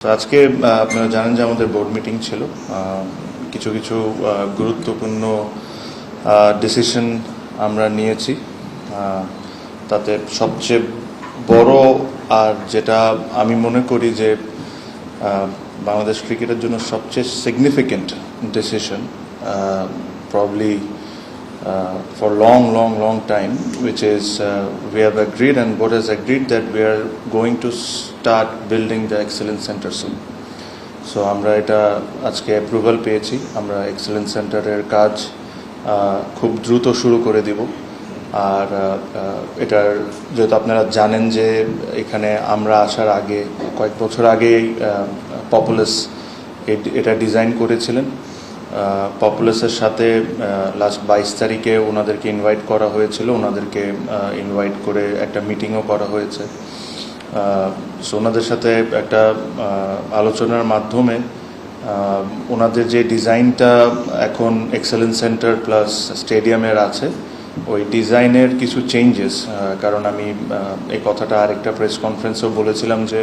তো আজকে আপনারা জানেন যে আমাদের বোর্ড মিটিং ছিল। কিছু কিছু গুরুত্বপূর্ণ ডিসিশন আমরা নিয়েছি। তাতে সবচেয়ে বড় আর যেটা আমি মনে করি যে বাংলাদেশ ক্রিকেটের জন্য সবচেয়ে significant decision probably for long time, which is we have agreed and board has agreed that we are going to start building the excellence center soon. So আমরা এটা আজকে অ্যাপ্রুভাল পেয়েছি। আমরা এক্সেলেন্স সেন্টারের কাজ খুব দ্রুত শুরু করে দিব। আর এটার যেহেতু আপনারা জানেন যে এখানে আমরা আসার আগে কয়েক বছর আগেই পপুলাস এটা ডিজাইন করেছিলেন। পপুলাসের সাথে লাস্ট 22 তারিখে ওনাদেরকে ইনভাইট করা হয়েছিল, ওনাদেরকে ইনভাইট করে একটা মিটিংও করা হয়েছে। সো ওনাদের সাথে একটা আলোচনার মাধ্যমে ওনাদের যে ডিজাইনটা এখন এক্সেলেন্স সেন্টার প্লাস স্টেডিয়ামের আছে, ওই ডিজাইনের কিছু চেঞ্জেস, কারণ আমি এই কথাটা আরেকটা প্রেস কনফারেন্সেও বলেছিলাম যে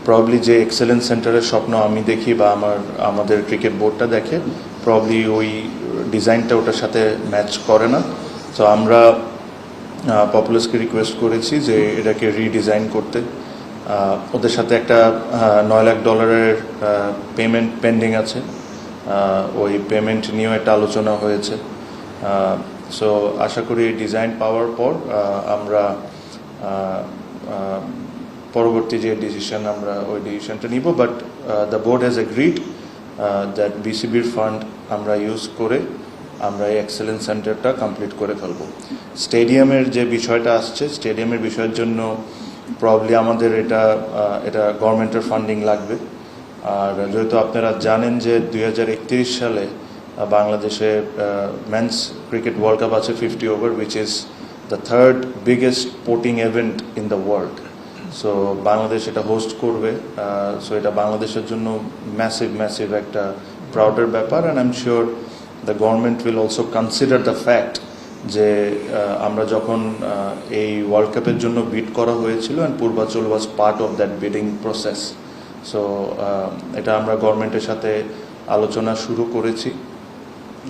প্রবলি যে এক্সেলেন্স সেন্টারের স্বপ্ন আমি দেখি বা আমাদের ক্রিকেট বোর্ডটা দেখে, প্রবলি ওই ডিজাইনটা ওটার সাথে ম্যাচ করে না। তো আমরা পপুলাসকে রিকোয়েস্ট করেছি যে এটাকে রিডিজাইন করতে। ওদের সাথে একটা $9 লাখ পেমেন্ট পেন্ডিং আছে, ওই পেমেন্ট নিয়েও একটা আলোচনা হয়েছে। সো আশা করি ডিজাইন পাওয়ার পর আমরা পরবর্তী যে ডিসিশন আমরা ওই ডিসিশনটা নিব। But the board has agreed that বিসিবির ফান্ড আমরা ইউজ করে আমরা এই এক্সেলেন্স সেন্টারটা কমপ্লিট করে ফেলব। স্টেডিয়ামের যে বিষয়টা আসছে, স্টেডিয়ামের বিষয়ের জন্য প্রবলি আমাদের এটা গভর্নমেন্টের ফান্ডিং লাগবে। আর যেহেতু আপনারা জানেন যে 2031 সালে বাংলাদেশে মেন্স ক্রিকেট ওয়ার্ল্ড কাপ আছে 50 over, which is the third biggest sporting event in the world. So Bangladesh এটা হোস্ট করবে। সো এটা বাংলাদেশের জন্য ম্যাসিভ একটা প্রাউডের ব্যাপার। And I am sure the government will also consider the fact যে আমরা যখন এই ওয়ার্ল্ড কাপের জন্য বিড করা হয়েছিল, and Purbachal was part of that bidding process. So এটা আমরা গভর্নমেন্টের সাথে আলোচনা শুরু করেছি।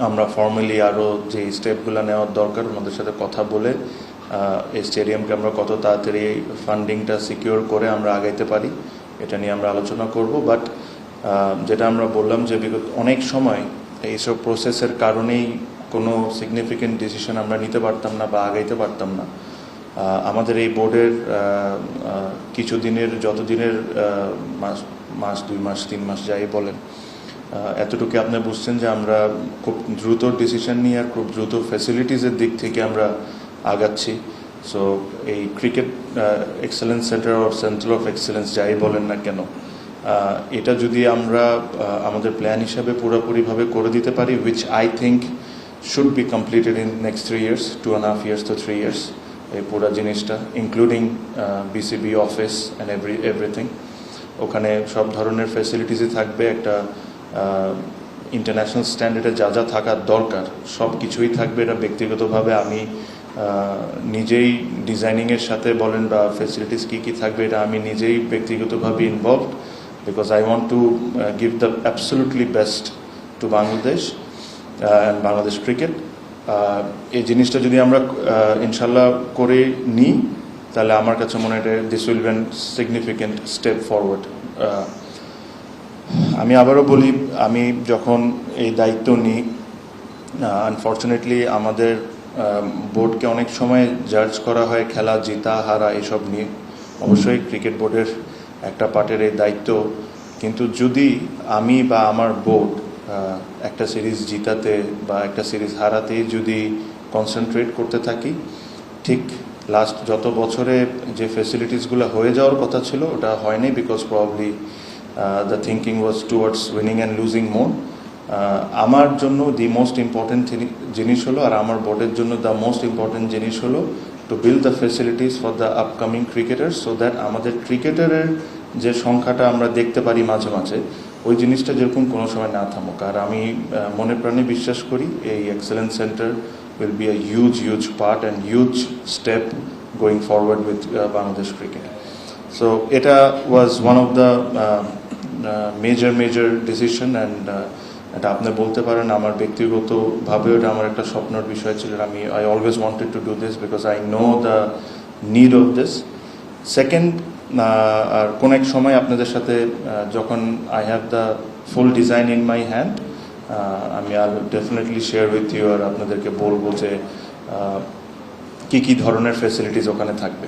আমরা ফর্মালি আরও যে স্টেপগুলো নেওয়ার দরকার ওনাদের সাথে কথা বলে এই স্টেডিয়ামকে আমরা কত তাড়াতাড়ি ফান্ডিংটা সিকিউর করে আমরা আগাইতে পারি, এটা নিয়ে আমরা আলোচনা করব। বাট যেটা আমরা বললাম যে বিগত অনেক সময় এইসব প্রসেসের কারণেই কোনো সিগনিফিকেন্ট ডিসিশন আমরা নিতে পারতাম না বা আগাইতে পারতাম না। আমাদের এই বোর্ডের যতদিনের মাস 2 মাস 3 মাস যাই বলেন, এতটুকু আপনি বুঝছেন যে আমরা খুব দ্রুত ডিসিশন নিয়ে আর খুব দ্রুত ফ্যাসিলিটিসের দিক থেকে আমরা আগাচ্ছি। সো এই cricket excellence centre or centre of excellence যাই বলেন না কেন, এটা যদি আমরা আমাদের প্ল্যান হিসাবে পুরোপুরিভাবে করে দিতে পারি, which I think should be completed in next 3 years, 2.5 years to 3 years, এই পুরো জিনিসটা including BCB office and everything. ওখানে সব ধরনের ফ্যাসিলিটিসই থাকবে, একটা ইন্টারন্যাশনাল স্ট্যান্ডার্ডে যা থাকার দরকার সব কিছুই থাকবে। এটা ব্যক্তিগতভাবে আমি নিজেই ডিজাইনিংয়ের সাথে বলেন বা ফ্যাসিলিটিস কী থাকবে, এটা আমি নিজেই ব্যক্তিগতভাবে involved, because I want to give the absolutely best to Bangladesh and Bangladesh cricket. এই জিনিসটা যদি আমরা ইনশাল্লাহ করে নিই, তাহলে আমার কাছে মনে হয় this will be an significant step forward. আমি আবারও বলি, আমি যখন এই দায়িত্ব নিই, আনফর্চুনেটলি আমাদের বোর্ডকে অনেক সময় জাজ করা হয় খেলা জিতা হারা এসব নিয়ে। অবশ্যই ক্রিকেট বোর্ডের একটা পার্টের এই দায়িত্ব, কিন্তু যদি আমি বা আমার বোর্ড একটা সিরিজ জিতাতে বা একটা সিরিজ হারাতেই যদি কনসেন্ট্রেট করতে থাকি, ঠিক লাস্ট যত বছরে যে ফ্যাসিলিটিসগুলো হয়ে যাওয়ার কথা ছিল ওটা হয়নি, because probably the thinking was towards winning and losing more. আমার জন্য দি মোস্ট ইম্পর্টেন্ট জিনিস হলো, আর আমার বোর্ডের জন্য দ্য মোস্ট ইম্পর্টেন্ট জিনিস হলো to build the facilities for the upcoming cricketers, so that আমাদের ক্রিকেটারের যে সংখ্যাটা আমরা দেখতে পারি মাঝে মাঝে, ওই জিনিসটা যেরকম কোনো সময় না থামুক। আর আমি মনে প্রাণে বিশ্বাস করি এই excellence centre will be a huge part and huge step going forward with Bangladesh cricket. So এটা was one of the major decision and এটা আপনি বলতে পারেন আমার ব্যক্তিগতভাবে এটা আমার একটা স্বপ্নের বিষয় ছিল। I always wanted to do this because I know the need of this. Second, আর কোন এক সময় আপনাদের সাথে যখন I have the full design in my hand, আমি ডেফিনেটলি শেয়ার উইথ ইউ আর আপনাদেরকে বলবো যে কী কী ধরনের ফ্যাসিলিটিস ওখানে থাকবে।